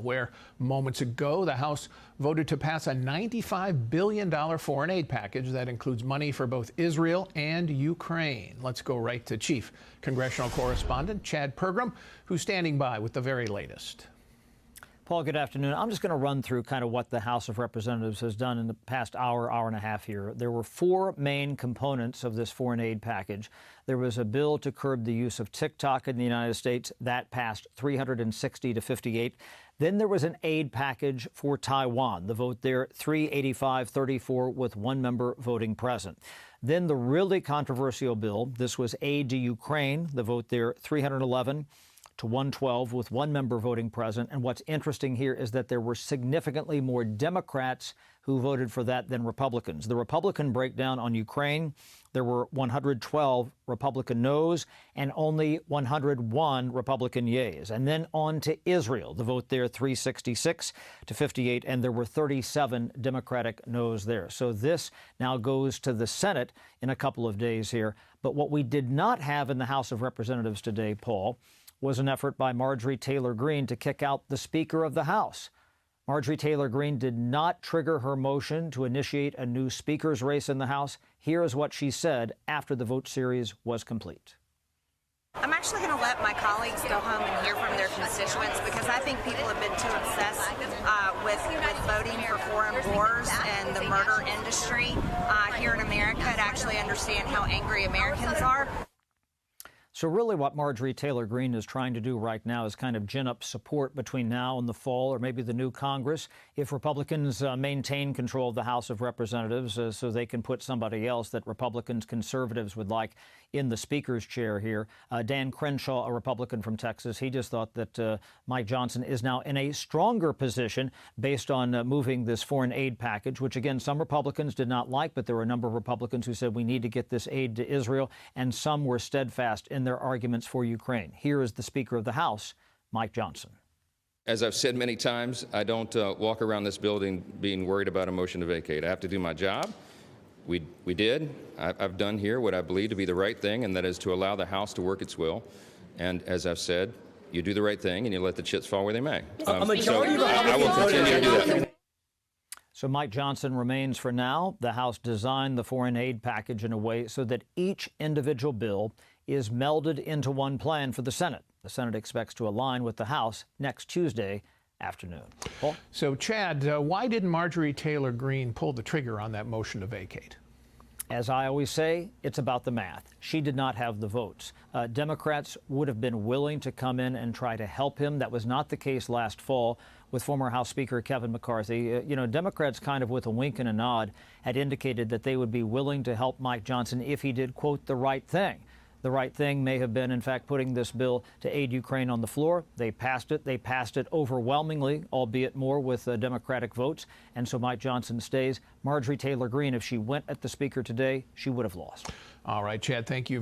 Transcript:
where moments ago the House voted to pass a $95 billion foreign aid package that includes money for both Israel and Ukraine. Let's go right to Chief Congressional Correspondent Chad Pergram, who's standing by with the very latest. Paul, good afternoon. I'm just going to run through kind of what the House of Representatives has done in the past hour and a half here. There were four main components of this foreign aid package. There was a bill to curb the use of TikTok in the United States. That passed 360 to 58. Then there was an aid package for Taiwan. The vote there, 385-34, with one member voting present. Then the really controversial bill, this was aid to Ukraine. The vote there, 311 to 112, with one member voting present. And what's interesting here is that there were significantly more Democrats who voted for that than Republicans. The Republican breakdown on Ukraine, there were 112 Republican noes and only 101 Republican yeas. And then on to Israel. The vote there, 366 to 58, and there were 37 Democratic noes there. So this now goes to the Senate in a couple of days here. But what we did not have in the House of Representatives today, Paul, was an effort by Marjorie Taylor Greene to kick out the Speaker of the House. Marjorie Taylor Greene did not trigger her motion to initiate a new Speaker's race in the House. Here is what she said after the vote series was complete. I'm actually going to let my colleagues go home and hear from their constituents, because I think people have been too obsessed with voting for foreign wars and the murder industry here in America to actually understand how angry Americans are. So really what Marjorie Taylor Greene is trying to do right now is kind of gin up support between now and the fall, or maybe the new Congress, if Republicans maintain control of the House of Representatives, so they can put somebody else that Republicans, conservatives would like in the Speaker's chair here. Dan Crenshaw, a Republican from Texas, he just thought that Mike Johnson is now in a stronger position based on moving this foreign aid package, which, again, some Republicans did not like, but there were a number of Republicans who said we need to get this aid to Israel, and some were steadfast in their arguments for Ukraine. Here is the Speaker of the House, Mike Johnson. As I've said many times, I don't walk around this building being worried about a motion to vacate. I have to do my job. We did. I've done here what I believe to be the right thing, and that is to allow the House to work its will. And as I've said, you do the right thing and you let the chips fall where they may. So I will continue to do that. So Mike Johnson remains for now. The House designed the foreign aid package in a way so that each individual bill is melded into one plan for the Senate. The Senate expects to align with the House next Tuesday afternoon. Paul? So, Chad, why didn't Marjorie Taylor Greene pull the trigger on that motion to vacate? As I always say, it's about the math. She did not have the votes. Democrats would have been willing to come in and try to help him. That was not the case last fall with former House Speaker Kevin McCarthy. Democrats kind of with a wink and a nod had indicated that they would be willing to help Mike Johnson if he did, quote, the right thing. The right thing may have been, in fact, putting this bill to aid Ukraine on the floor. They passed it. They passed it overwhelmingly, albeit more with Democratic votes. And so Mike Johnson stays. Marjorie Taylor Greene, if she went at the Speaker today, she would have lost. All right, Chad, thank you.